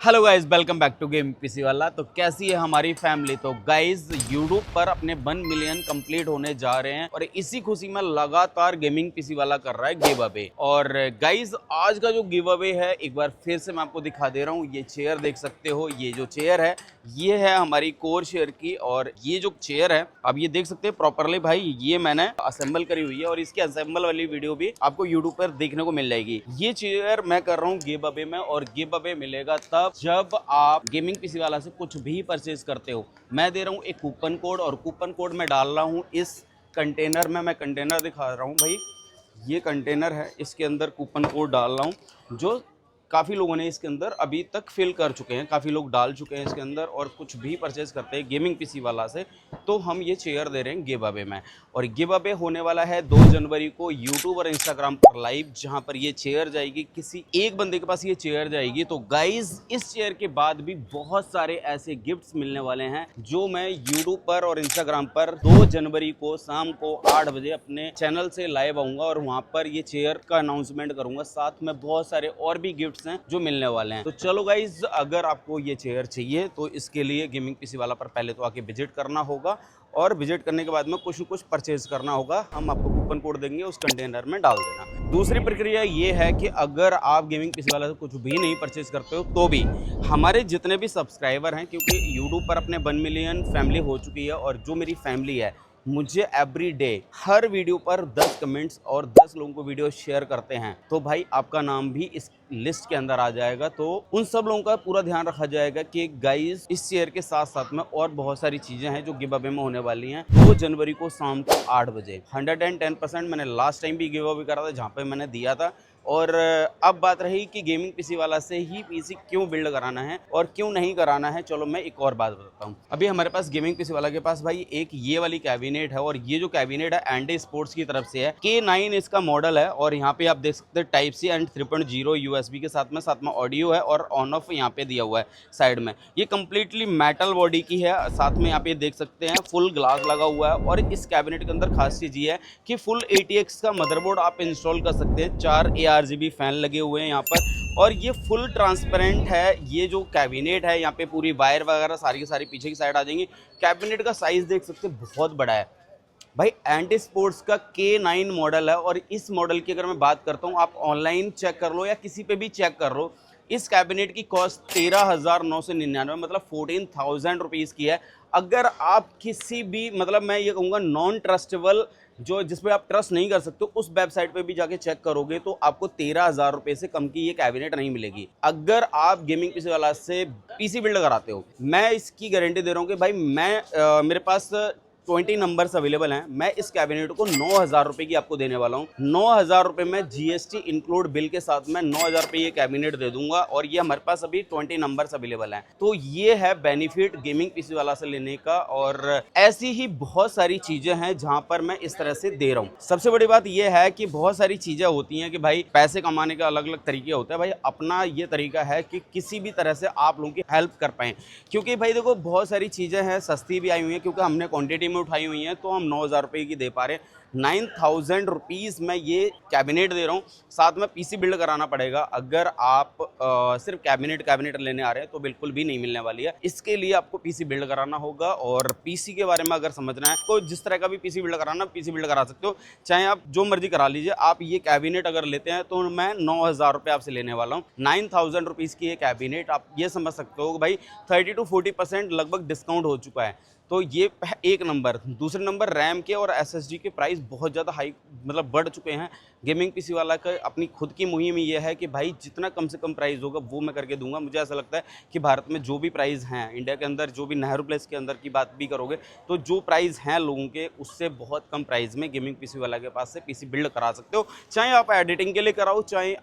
Hello guys, welcome back to game PC वाला। तो कैसी है हमारी फैमिली? तो गाइज यूट्यूब पर अपने 1 मिलियन कंप्लीट होने जा रहे हैं और इसी खुशी में लगातार गेमिंग पीसी वाला कर रहा है गिव अवे। और गाइज आज का जो गिव अवे है एक बार फिर से मैं आपको दिखा दे रहा हूँ। ये चेयर देख सकते हो, ये जो चेयर है ये है हमारी कोर शेयर की। और ये जो चेयर है आप ये देख सकते हैं प्रॉपरली भाई, ये मैंने असेंबल करी हुई है और इसकी असेंबल वाली वीडियो भी आपको यूट्यूब पर देखने को मिल जाएगी। ये चेयर मैं कर रहा हूँ गिव अवे में, और गिव अवे मिलेगा तब जब आप गेमिंग पीसी वाला से कुछ भी परचेज करते हो। मैं दे रहा हूँ एक कूपन कोड, और कूपन कोड मैं डाल रहा हूँ इस कंटेनर में। मैं कंटेनर दिखा रहा हूँ भाई, ये कंटेनर है, इसके अंदर कूपन कोड डाल रहा हूँ जो काफ़ी लोगों ने इसके अंदर अभी तक फिल कर चुके हैं, काफ़ी लोग डाल चुके हैं इसके अंदर। और कुछ भी परचेज करते हैं गेमिंग पीसी वाला से तो हम ये चेयर दे रहे हैं गिव अवे में। और गिव अवे होने वाला है 2 जनवरी को यूट्यूब और इंस्टाग्राम पर लाइव, जहां पर ये चेयर जाएगी, किसी एक बंदे के पास ये चेयर जाएगी। तो गाइज इस चेयर के बाद भी बहुत सारे ऐसे गिफ्ट्स मिलने वाले हैं जो मैं यूट्यूब पर और इंस्टाग्राम पर 2 जनवरी को शाम को 8 बजे अपने चैनल से लाइव आऊंगा और वहां पर ये चेयर का अनाउंसमेंट करूंगा। साथ में बहुत सारे और भी गिफ्ट्स हैं जो मिलने वाले हैं। तो चलो गाइज, अगर आपको ये चेयर चाहिए तो इसके लिए गेमिंग पीसी वाला पर पहले तो आके विजिट करना होगा, और विजिट करने के बाद में कुछ न कुछ परचेज करना होगा। हम आपको कूपन कोड देंगे, उस कंटेनर में डाल देना। दूसरी प्रक्रिया ये है कि अगर आप गेमिंग पीसी वाला से कुछ भी नहीं परचेज करते हो तो भी हमारे जितने भी सब्सक्राइबर हैं, क्योंकि यूट्यूब पर अपने 1 मिलियन फैमिली हो चुकी है, और जो मेरी फैमिली है मुझे एवरी डे हर वीडियो पर 10 कमेंट्स और 10 लोगों को वीडियो शेयर करते हैं, तो भाई आपका नाम भी इस लिस्ट के अंदर आ जाएगा। तो उन सब लोगों का पूरा ध्यान रखा जाएगा कि गाइस इस शेयर के साथ साथ में और बहुत सारी चीजें हैं जो गिव अवे में होने वाली हैं 2 जनवरी को शाम को 8 बजे। 110% मैंने लास्ट टाइम भी गिव अवे करा था जहाँ पे मैंने दिया था। और अब बात रही कि गेमिंग पीसी वाला से ही पीसी क्यों बिल्ड कराना है और क्यों नहीं कराना है। चलो मैं एक और बात बताता हूँ। अभी हमारे पास गेमिंग पीसी वाला के पास भाई एक ये वाली कैबिनेट है, और ये जो कैबिनेट है एंडी स्पोर्ट्स की तरफ से है। K9 इसका मॉडल है, और यहाँ पे आप देख सकते हैं टाइप सी एंड 3.0 USB के साथ में ऑडियो है, और ऑन ऑफ यहाँ पे दिया हुआ है साइड में। ये कम्प्लीटली मेटल बॉडी की है, साथ में यहाँ पे देख सकते हैं फुल ग्लास लगा हुआ है। और इस कैबिनेट के अंदर खास चीज ये है कि फुल ATX का मदरबोर्ड आप इंस्टॉल कर सकते हैं। 4 ARGB फैन लगे हुए हैं यहाँ पर, और ये फुल ट्रांसपेरेंट है। ये जो कैबिनेट है यहाँ पे पूरी वायर वगैरह सारी की सारी पीछे की साइड आ जाएंगी। कैबिनेट का साइज देख सकते हैं बहुत बड़ा है भाई। एंटी स्पोर्ट्स का K9 मॉडल है, और इस मॉडल की अगर मैं बात करता हूँ, आप ऑनलाइन चेक कर लो या किसी पे भी चेक कर लो, इस कैबिनेट की कॉस्ट 13,999 मतलब 14,000 रुपीज़ की है। अगर आप किसी भी मतलब मैं ये कहूँगा नॉन ट्रस्टेबल, जो जिसपे आप ट्रस्ट नहीं कर सकते, उस वेबसाइट पे भी जाके चेक करोगे तो आपको 13,000 रुपये से कम की ये कैबिनेट नहीं मिलेगी। अगर आप गेमिंग पीसी वाला से पीसी बिल्ड कराते हो, मैं इसकी गारंटी दे रहा हूँ कि भाई मेरे पास 20 नंबर्स अवेलेबल हैं। मैं इस कैबिनेट को 9,000 रुपये की आपको देने वाला हूँ। 9,000 रुपये में GST इंक्लूड बिल के साथ में 9,000 रुपये ये कैबिनेट दे दूंगा, और ये हमारे पास अभी 20 नंबर्स अवेलेबल हैं। तो ये है बेनिफिट गेमिंग पीसी वाला से लेने का। और ऐसी ही बहुत सारी चीजें हैं जहां पर मैं इस तरह से दे रहा हूँ। सबसे बड़ी बात यह है कि बहुत सारी चीजें होती हैं कि भाई पैसे कमाने का अलग अलग तरीके होते हैं। भाई अपना ये तरीका है कि किसी भी तरह से आप लोगों की हेल्प कर पाएं, क्योंकि भाई देखो बहुत सारी चीजें हैं सस्ती भी आई हुई हैं, क्योंकि हमने क्वांटिटी में उठाई हुई हैं, तो हम 9,000 रुपये की दे पा रहे हैं। 9,000 रुपीज़ में ये कैबिनेट दे रहा हूँ, साथ में पीसी बिल्ड कराना पड़ेगा। अगर आप सिर्फ कैबिनेट लेने आ रहे हैं तो बिल्कुल भी नहीं मिलने वाली है। इसके लिए आपको पीसी बिल्ड कराना होगा, और पीसी के बारे में अगर समझना है तो जिस तरह का भी पीसी बिल्ड कराना, पीसी बिल्ड करा सकते हो, चाहे आप जो मर्जी करा लीजिए। आप ये कैबिनेट अगर लेते हैं तो मैं 9,000 रुपये आपसे लेने वाला हूँ। 9,000 रुपीज़ की ये कैबिनेट, आप ये समझ सकते हो भाई 30 to 40% लगभग डिस्काउंट हो चुका है। तो ये एक नंबर। दूसरे नंबर रैम के और SSD के प्राइस बहुत ज़्यादा हाई मतलब बढ़ चुके हैं। गेमिंग पीसी वाला का अपनी खुद की मुहिम ये है कि भाई जितना कम से कम प्राइस होगा वो मैं करके दूंगा। मुझे ऐसा लगता है कि भारत में जो भी प्राइस हैं, इंडिया के अंदर जो भी नेहरू प्लेस के अंदर की बात भी करोगे तो जो प्राइस हैं लोगों के, उससे बहुत कम प्राइस में गेमिंग पीसी वाला के पास से पीसी बिल्ड करा सकते हो। चाहे आप एडिटिंग के लिए कराओ, चाहे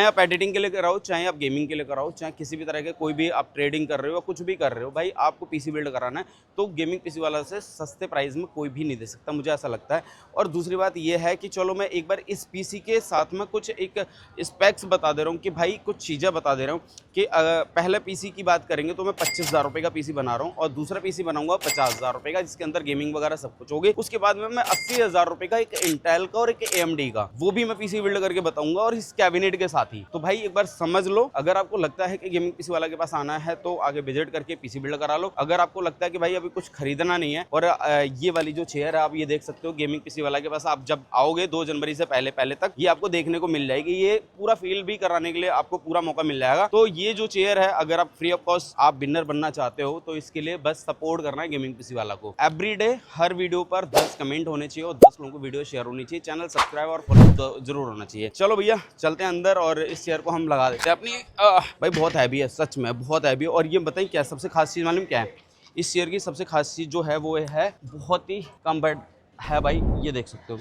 आप एडिटिंग के लिए कराओ, चाहे आप गेमिंग के लिए कराओ, चाहे किसी भी तरह के कोई भी आप ट्रेडिंग कर रहे हो, कुछ भी कर रहे हो, भाई आपको पीसी बिल्ड कराना है तो गेमिंग पीसी वाला से सस्ते प्राइस में कोई भी नहीं दे सकता, मुझे ऐसा लगता है। और दूसरी बात यह है कि चलो मैं एक बार इस पीसी के साथ में कुछ एक स्पेक्स बता दे रहा हूँ कि भाई कुछ चीज़ें बता दे रहा हूँ कि पहले पीसी की बात करेंगे तो मैं 25,000 रुपये का पीसी बना रहा हूँ, और दूसरा पीसी बनाऊंगा 50,000 रुपये का, जिसके अंदर गेमिंग वगैरह सब कुछ होगी। उसके बाद में मैं 80,000 रुपये का एक इंटेल का और एक AMD का वो भी मैं पीसी बिल्ड करके बताऊंगा, और इस कैबिनेट के साथ साथ ही। तो भाई एक बार समझ लो, अगर आपको लगता है कि गेमिंग पीसी वाला के पास आना है तो आगे विजिट करके पीसी बिल्ड करा लो। अगर आपको लगता है कि भाई अभी कुछ खरीदना नहीं है और ये वाली जो चेयर है आप ये देख सकते हो गेमिंग पीसी वाला के पास, आप जब आओगे 2 जनवरी से पहले तक ये आपको देखने को मिल जाएगी। ये पूरा फील भी कराने के लिए आपको पूरा मौका मिल जाएगा। तो ये जो चेयर है, अगर आप फ्री ऑफ कॉस्ट आप विनर बनना चाहते हो तो इसके लिए बस सपोर्ट करना है गेमिंग पीसी वाला को। एवरीडे हर वीडियो पर 10 कमेंट होने चाहिए और 10 लोगों को वीडियो शेयर होनी चाहिए, चैनल सब्सक्राइब और फॉलो जरूर होना चाहिए। चलो भैया चलते हैं अंदर और इस चेयर को हम लगा देते हैं अपनी। भाई बहुत हैवी है, सच में बहुत हैवी है। और ये बताइए क्या सबसे खास चीज़ मालूम क्या है? इस चेयर की सबसे खास चीज़ जो है वो है बहुत ही कम्फर्ट है भाई। ये देख सकते हो,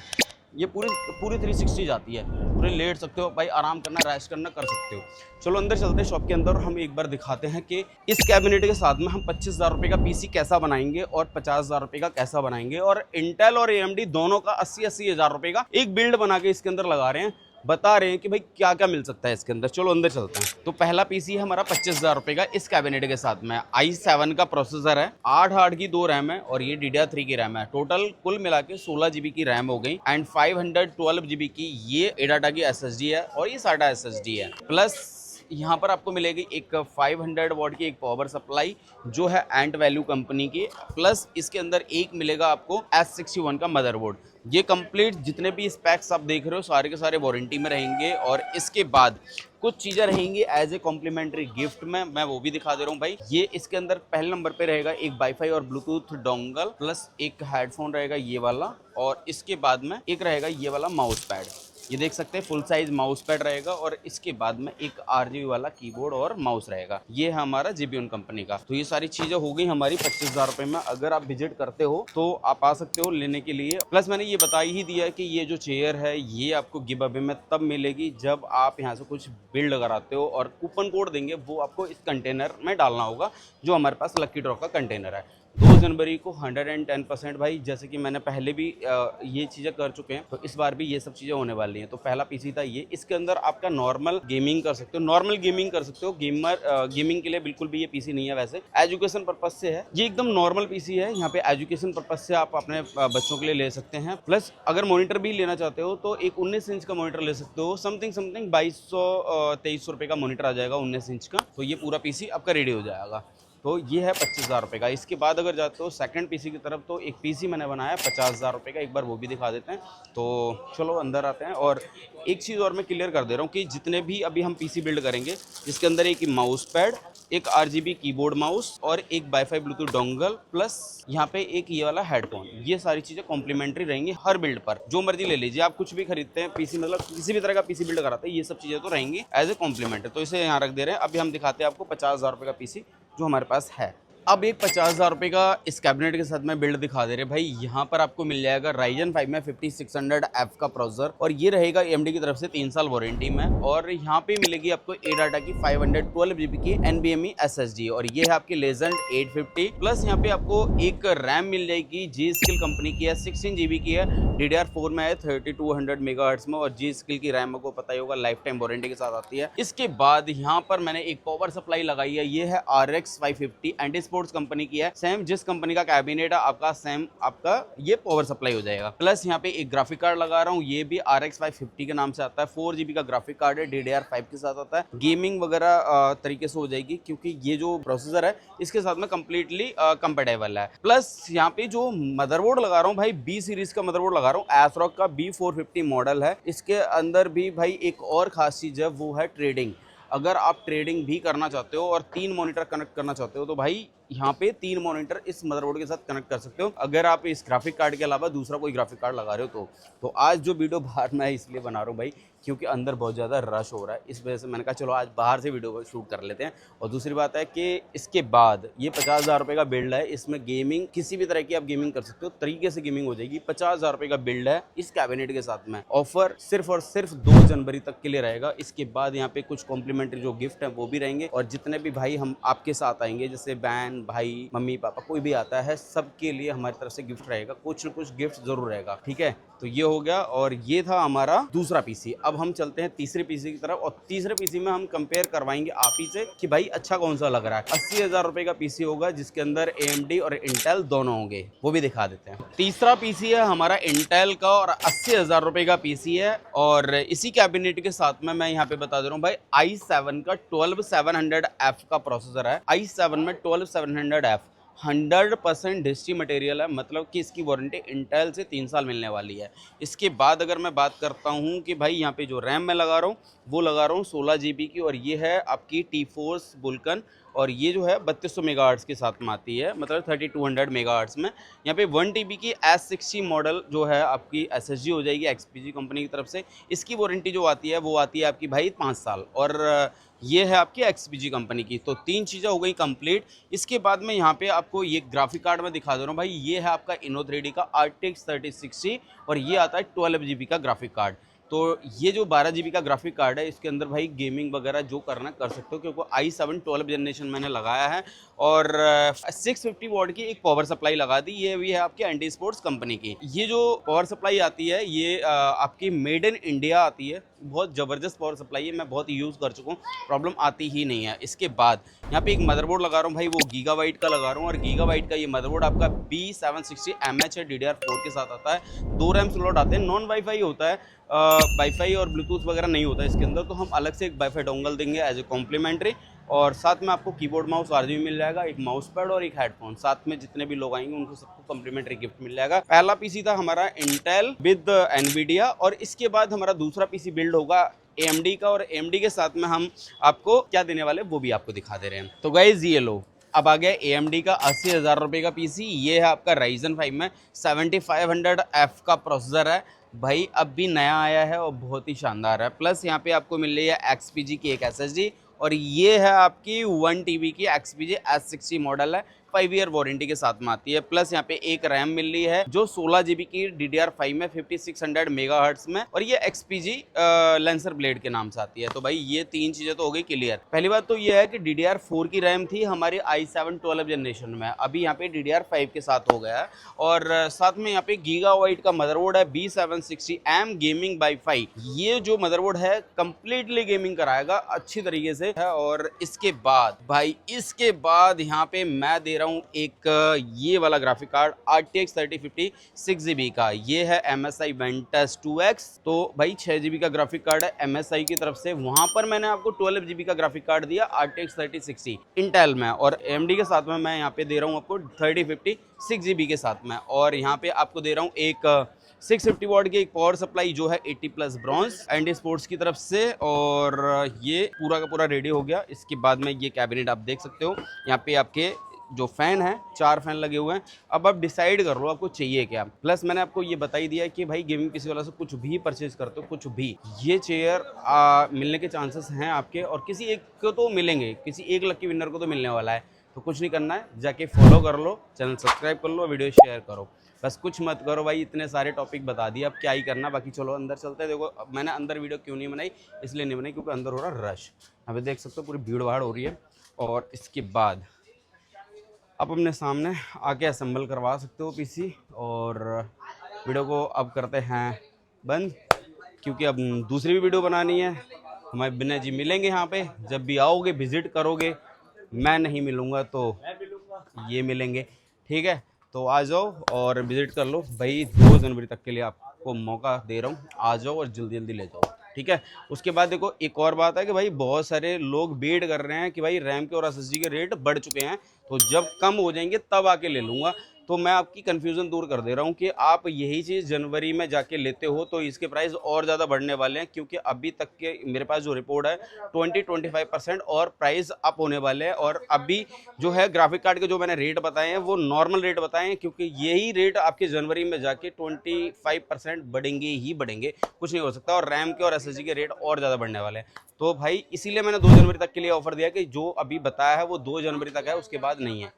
ये पूरी 360 जाती है, पूरे लेट सकते हो भाई, आराम करना रेस्ट करना कर सकते हो। चलो अंदर चलते हैं शॉप के अंदर और हम एक बार दिखाते हैं कि इस कैबिनेट के साथ में हम 25,000 रुपये का पीसी कैसा बनाएंगे और 50,000 रुपये का कैसा बनाएंगे। और इंटेल और AMD दोनों का 80-80 हज़ार रुपये का एक बिल्ड बना के इसके अंदर लगा रहे हैं, बता रहे हैं कि भाई क्या क्या मिल सकता है इसके अंदर। चलो अंदर चलते हैं। तो पहला पीसी है हमारा 25,000 रुपये का इस कैबिनेट के साथ में। i7 का प्रोसेसर है, 8 की 2 रैम है और ये DDR3 की रैम है। टोटल कुल मिला के 16 GB की रैम हो गई एंड 512 GB की ये एडाटा की SSD है और ये SATA SSD है। प्लस यहाँ पर आपको मिलेगी एक 500 वॉट की एक पावर सप्लाई जो है एंट वैल्यू कंपनी की। प्लस इसके अंदर एक मिलेगा आपको S61 का मदरबोर्ड। ये कंप्लीट जितने भी स्पेक्स आप देख रहे हो सारे के सारे वारंटी में रहेंगे। और इसके बाद कुछ चीज़ें रहेंगी एज ए कॉम्प्लीमेंट्री गिफ्ट में, मैं वो भी दिखा दे रहा हूँ भाई। ये इसके अंदर पहले नंबर पे रहेगा एक वाईफाई और ब्लूटूथ डोंगल, प्लस एक हेडफोन रहेगा ये वाला, और इसके बाद में एक रहेगा ये वाला माउस पैड। ये देख सकते हैं फुल साइज माउस पैड रहेगा और इसके बाद में एक RGB वाला कीबोर्ड और माउस रहेगा। ये है हमारा JBL कंपनी का। तो ये सारी चीजें हो गई हमारी 25,000 रुपये में। अगर आप विजिट करते हो तो आप आ सकते हो लेने के लिए। प्लस मैंने ये बता ही दिया है कि ये जो चेयर है ये आपको गिव अवे में तब मिलेगी जब आप यहाँ से कुछ बिल्ड कराते हो, और कूपन कोड देंगे वो आपको इस कंटेनर में डालना होगा जो हमारे पास लकी ड्रॉ का कंटेनर है। 2 जनवरी को 110% भाई, जैसे कि मैंने पहले भी ये चीज़ें कर चुके हैं तो इस बार भी ये सब चीज़ें होने वाली हैं। तो पहला पीसी था ये, इसके अंदर आपका नॉर्मल गेमिंग कर सकते हो, गेमिंग के लिए बिल्कुल भी ये पीसी नहीं है। वैसे एजुकेशन पर्पज से है, ये एकदम नॉर्मल पीसी है। यहाँ पे एजुकेशन पर्पज से आप अपने बच्चों के लिए ले सकते हैं। प्लस अगर मॉनिटर भी लेना चाहते हो तो एक 19 इंच का मॉनिटर ले सकते हो। समथिंग 2200-2300 रुपये का मॉनिटर आ जाएगा 19 इंच का। तो ये पूरा पीसी आपका रेडी हो जाएगा। तो ये है 25,000 रुपये का। इसके बाद अगर जाते हो सेकंड पीसी की तरफ तो एक पीसी मैंने बनाया 50,000 रुपये का, एक बार वो भी दिखा देते हैं। तो चलो अंदर आते हैं। और एक चीज़ और मैं क्लियर कर दे रहा हूँ कि जितने भी अभी हम पीसी बिल्ड करेंगे जिसके अंदर एक माउस पैड, एक RGB कीबोर्ड माउस और एक वाईफाई ब्लूटूथ डोंगल, प्लस यहाँ पे एक ये वाला हेडफोन, ये सारी चीज़ें कॉम्प्लीमेंट्री रहेंगी हर बिल्ड पर। जो मर्जी ले लीजिए आप, कुछ भी खरीदते हैं पीसी, मतलब किसी भी तरह का पीसी बिल्ड कराते हैं, ये सब चीज़ें तो रहेंगी एज ए कॉम्प्लीमेंट। तो इसे यहाँ रख दे रहे हैं। अभी हम दिखाते हैं आपको 50,000 रुपये का पीसी जो हमारे पास है। अब एक 50,000 रुपये का इस कैबिनेट के साथ में बिल्ड दिखा दे रहे भाई। यहाँ पर आपको मिल जाएगा Ryzen 5 में 5600F का प्रोसेसर और ये रहेगा AMD की तरफ से 3 साल वारंटी में। और यहाँ पे मिलेगी आपको एडाटा की 512 GB की NVMe SSD और ये है आपकी Legend 850। प्लस यहाँ पे आपको एक रैम मिल जाएगी, G-Skill कंपनी की है, 16 GB की है, DDR4 में है, 3200 मेगाहर्ट्ज में। और G-Skill की रैम को पता ही होगा लाइफ टाइम वारंटी के साथ आती है। इसके बाद यहाँ पर मैंने एक पावर सप्लाई लगाई है, ये है RX 550 एंटी स्पोर्ट्स कंपनी की है। सेम जिस कंपनी का कैबिनेट है आपका, सेम आपका ये पावर सप्लाई हो जाएगा। प्लस यहाँ पे एक ग्राफिक कार्ड लगा रहा हूँ, ये भी RX 550 के नाम से आता है। 4 GB का ग्राफिक कार्ड है, DDR5 के साथ आता है। गेमिंग वगैरह तरीके से हो जाएगी क्योंकि ये जो प्रोसेसर है इसके साथ में कंप्लीटली कंपेटेबल है। प्लस यहाँ पे जो मदरबोर्ड लगा रहा हूँ भाई, B सीरीज का मदरबोर्ड लगा रहा हूँ, ASRock का B450 मॉडल है। इसके अंदर भी भाई एक और खास चीज है, वो है ट्रेडिंग। अगर आप ट्रेडिंग भी करना चाहते हो और 3 मॉनिटर कनेक्ट करना चाहते हो तो भाई यहाँ पे 3 मॉनिटर इस मदरबोर्ड के साथ कनेक्ट कर सकते हो, अगर आप इस ग्राफिक कार्ड के अलावा दूसरा कोई ग्राफिक कार्ड लगा रहे हो तो आज जो वीडियो बाहर मैं इसलिए बना रहा हूँ भाई क्योंकि अंदर बहुत ज़्यादा रश हो रहा है, इस वजह से मैंने कहा चलो आज बाहर से वीडियो शूट कर लेते हैं। और दूसरी बात है कि इसके बाद ये 50,000 रुपये का बिल्ड है, इसमें गेमिंग किसी भी तरह की आप गेमिंग कर सकते हो, तरीके से गेमिंग हो जाएगी। 50,000 रुपये का बिल्ड है इस कैबिनेट के साथ में। ऑफर सिर्फ और सिर्फ 2 जनवरी तक के लिए रहेगा। इसके बाद यहाँ पे कुछ कॉम्प्लीमेंट्री जो गिफ्ट है वो भी रहेंगे और जितने भी भाई हम आपके साथ आएंगे, जैसे बहन भाई मम्मी पापा कोई भी आता है, सबके लिए हमारी तरफ से गिफ्ट रहेगा, कुछ न कुछ गिफ्ट जरूर रहेगा। ठीक है, तो ये हो गया और ये था हमारा दूसरा पीसी। अब हम चलते हैं तीसरे पीसी की तरफ और तीसरे पीसी में हम कंपेयर करवाएंगे आप ही से कि भाई अच्छा कौन सा लग रहा है। 80,000 रुपए का पीसी होगा जिसके अंदर AMD और इंटेल दोनों होंगे, वो भी दिखा देते हैं। तीसरा पीसी है हमारा इंटेल का और 80,000 रुपए का पीसी है और इसी कैबिनेट के साथ में मैं यहाँ पे बता दे रहा हूँ भाई i7 का 12700F का प्रोसेसर है। i7 में 12700F 100% हिस्ट्री मटेरियल है, मतलब कि इसकी वारंटी इंटेल से 3 साल मिलने वाली है। इसके बाद अगर मैं बात करता हूँ कि भाई यहाँ पे जो रैम मैं लगा रहा हूँ वो लगा रहा हूँ 16 GB की और ये है आपकी T-Force Vulcan और ये जो है 3200 मेगाहर्ट्ज़ के साथ में आती है, मतलब 3200 मेगाहर्ट्ज़ में। यहाँ पे 1 TB की S60 मॉडल जो है आपकी SSG हो जाएगी XPG कंपनी की तरफ से। इसकी वारंटी जो आती है वो आती है आपकी भाई 5 साल और ये है आपकी XPG कंपनी की। तो 3 चीज़ें हो गई कंप्लीट। इसके बाद में यहाँ पे आपको ये ग्राफिक कार्ड मैं दिखा दे रहा हूँ भाई, ये है आपका Inno3D का RTX 3060 और ये आता है 12 GB का ग्राफिक कार्ड। तो ये जो 12 GB का ग्राफिक कार्ड है इसके अंदर भाई गेमिंग वगैरह जो करना कर सकते हो, क्योंकि i7 12 जनरेशन मैंने लगाया है और 650 वॉट की एक पावर सप्लाई लगा दी। ये भी है आपकी एंटी स्पोर्ट्स कंपनी की। ये जो पावर सप्लाई आती है ये आपकी मेड इन इंडिया आती है, बहुत ज़बरदस्त पावर सप्लाई है, मैं बहुत यूज़ कर चुका हूँ, प्रॉब्लम आती ही नहीं है। इसके बाद यहाँ पे एक मदरबोर्ड लगा रहा हूँ भाई, वो गीगाबाइट का लगा रहा हूँ और गीगाबाइट का ये मदरबोर्ड आपका B760MH है, DDR4 के साथ आता है। 2 रैम स्लॉट आते हैं, नॉन वाईफाई होता है, वाईफाई और ब्लूटूथ वगैरह नहीं होता है इसके अंदर, तो हम अलग से एक वाईफाई डोंगल देंगे एज ए कॉम्प्लीमेंट्री और साथ में आपको कीबोर्ड माउस RGB मिल जाएगा, एक माउस पैड और एक हेडफोन। साथ में जितने भी लोग आएंगे उनको सबको कॉम्प्लीमेंट्री गिफ्ट मिल जाएगा। पहला पीसी था हमारा इंटेल विद एनवीडिया और इसके बाद हमारा दूसरा पीसी बिल्ड होगा AMD का और AMD के साथ में हम आपको क्या देने वाले वो भी आपको दिखा दे रहे हैं। तो गाइज ये लो, अब आ गया AMD का 80,000 रुपये का पीसी। ये है आपका Ryzen 5 में 7500F का प्रोसेसर है भाई, अब भी नया आया है और बहुत ही शानदार है। प्लस यहाँ पे आपको मिल रही है XPG की एक SSD और ये है आपकी 1 TB की XPG S60 मॉडल है, 5 ईयर वारंटी के साथ में आती है। प्लस यहाँ पे एक रैम मिल रही है जो 16 GB की DDR5 में 5600 मेगाहर्ट्ज में और ये XPG लेंसर ब्लेड के नाम से आती है। तो भाई ये 3 चीजें तो हो गई क्लियर। पहली बात तो ये है कि DDR4 की रैम थी हमारी i7 12 जनरेशन में, अभी यहाँ पे DDR5 के साथ हो गया है और साथ में यहाँ पे गीगाबाइट का मदरबोर्ड है B760M गेमिंग वाईफाई। ये जो मदरबोर्ड है कंप्लीटली गेमिंग कराएगा अच्छी तरीके से है। और इसके बाद भाई इसके बाद यहाँ पे मैं दे रहा हूँ एक ये वाला ग्राफिक कार्ड RTX 3050 6GB का, ये है MSI Ventus 2X। तो भाई 6GB का ग्राफिक कार्ड है MSI की तरफ से, वहां पर मैंने आपको 12GB का ग्राफिक कार्ड दिया RTX 3060 इंटेल में और AMD के साथ में मैं यहाँ पे दे रहा हूँ आपको 3050 6GB के साथ में और यहाँ पे आपको दे रहा हूँ एक 650 वॉट की एक पावर सप्लाई जो है 80+ ब्रॉन्ज एंटी स्पोर्ट्स की तरफ से और ये पूरा का पूरा रेडी हो गया। इसके बाद में ये कैबिनेट आप देख सकते हो, यहाँ पे आपके जो फैन है 4 फैन लगे हुए हैं। अब आप डिसाइड कर लो आपको चाहिए क्या। प्लस मैंने आपको ये बता ही दिया कि भाई गेमिंग पीसी वाला से कुछ भी परचेज करते हो, कुछ भी ये चेयर मिलने के चांसेस हैं आपके और किसी एक को तो मिलेंगे, किसी एक लकी विनर को तो मिलने वाला है। तो कुछ नहीं करना है, जाके फॉलो कर लो, चैनल सब्सक्राइब कर लो, वीडियो शेयर करो, बस कुछ मत करो भाई। इतने सारे टॉपिक बता दिए, अब क्या ही करना। बाकी चलो अंदर चलते हैं। देखो मैंने अंदर वीडियो क्यों नहीं बनाई, इसलिए नहीं बनाई क्योंकि अंदर हो रहा रश, यहाँ पे देख सकते हो पूरी भीड़ भाड़ हो रही है। और इसके बाद आप अपने सामने आके असेंबल करवा सकते हो पीसी और वीडियो को अब करते हैं बंद, क्योंकि अब दूसरी भी वीडियो बनानी है। हमारे विनय जी मिलेंगे यहाँ पे, जब भी आओगे विजिट करोगे, मैं नहीं मिलूँगा तो ये मिलेंगे, ठीक है। तो आ जाओ और विजिट कर लो भाई। 2 जनवरी तक के लिए आपको मौका दे रहा हूँ, आ जाओ और जल्दी जल्दी ले जाओ, ठीक है। उसके बाद देखो एक और बात है कि भाई बहुत सारे लोग वेट कर रहे हैं कि भाई रैम के और SSD के रेट बढ़ चुके हैं, तो जब कम हो जाएंगे तब आके ले लूँगा। तो मैं आपकी कन्फ्यूज़न दूर कर दे रहा हूँ कि आप यही चीज़ जनवरी में जाके लेते हो तो इसके प्राइस और ज़्यादा बढ़ने वाले हैं, क्योंकि अभी तक के मेरे पास जो रिपोर्ट है 20-25% और प्राइस अप होने वाले हैं। और अभी जो है ग्राफिक कार्ड के जो मैंने रेट बताए हैं वो नॉर्मल रेट बताए हैं, क्योंकि यही रेट आपके जनवरी में जाके 25% बढ़ेंगे ही बढ़ेंगे, कुछ नहीं हो सकता। और रैम के और SSD के रेट और ज़्यादा बढ़ने वाले हैं। तो भाई इसीलिए मैंने 2 जनवरी तक के लिए ऑफर दिया कि जो अभी बताया है वो 2 जनवरी तक है, उसके बाद नहीं है,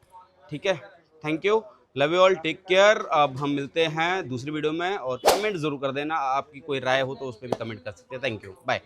ठीक है। Thank you, love you all, take care. अब हम मिलते हैं दूसरी वीडियो में और कमेंट जरूर कर देना, आपकी कोई राय हो तो उस पर भी कमेंट कर सकते हैं। Thank you, bye.